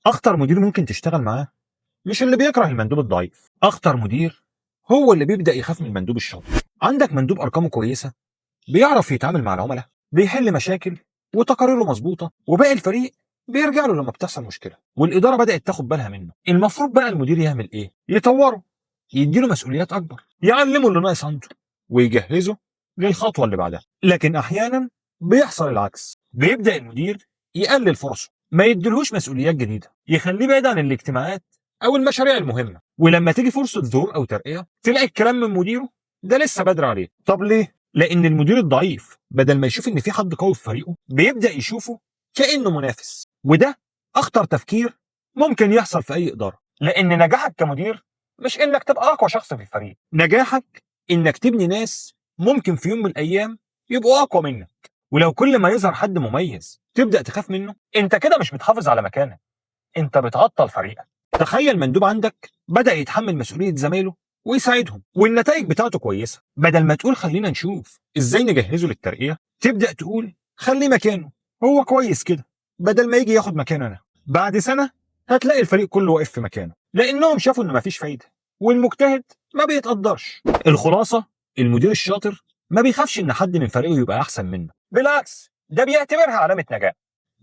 اخطر مدير ممكن تشتغل معاه مش اللي بيكره المندوب الضعيف، اخطر مدير هو اللي بيبدا يخاف من المندوب الشاطر. عندك مندوب ارقامه كويسه، بيعرف يتعامل مع العملاء، بيحل مشاكل وتقاريره مظبوطه، وباقي الفريق بيرجع له لما بتحصل مشكله والاداره بدات تاخد بالها منه. المفروض بقى المدير يعمل ايه؟ يطوره، يديله مسؤوليات اكبر، يعلمه اللي ناقص عنده، ويجهزه للخطوه اللي بعدها. لكن احيانا بيحصل العكس، بيبدا المدير يقلل فرصه، ما يديلهوش مسؤوليات جديده، يخليه بعيد عن الاجتماعات او المشاريع المهمه. ولما تيجي فرصه ظهور او ترقيه تلاقي الكلام من مديره ده لسه بدري عليه. طب ليه؟ لان المدير الضعيف بدل ما يشوف ان في حد قوي في فريقه بيبدا يشوفه كانه منافس، وده اخطر تفكير ممكن يحصل في اي اداره. لان نجاحك كمدير مش انك تبقى اقوى شخص في الفريق، نجاحك انك تبني ناس ممكن في يوم من الايام يبقوا اقوى منك. ولو كل ما يظهر حد مميز تبدا تخاف منه، انت كده مش بتحافظ على مكانك، انت بتعطل فريقك. تخيل مندوب عندك بدأ يتحمل مسؤولية زمايله ويساعدهم والنتائج بتاعته كويسة، بدل ما تقول خلينا نشوف ازاي نجهزه للترقية تبدأ تقول خليه مكانه، هو كويس كده، بدل ما يجي ياخد مكان انا. بعد سنة هتلاقي الفريق كله واقف في مكانه لانهم شافوا ان مفيش فايدة والمجتهد ما بيتقدرش. الخلاصة، المدير الشاطر ما بيخافش ان حد من فريقه يبقى احسن منه، بالعكس ده بيعتبرها علامة نجاح.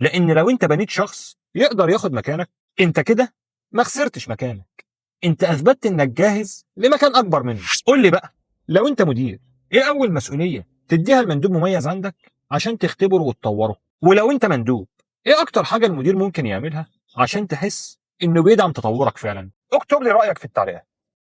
لان لو انت بنيت شخص يقدر ياخد مكانك، انت كده ما خسرتش مكانك، انت اثبتت انك جاهز لمكان اكبر منه. قول لي بقى، لو انت مدير ايه اول مسؤوليه تديها لمندوب مميز عندك عشان تختبره وتطوره؟ ولو انت مندوب ايه اكتر حاجه المدير ممكن يعملها عشان تحس انه بيدعم تطورك فعلا؟ اكتب لي رايك في التعليقات.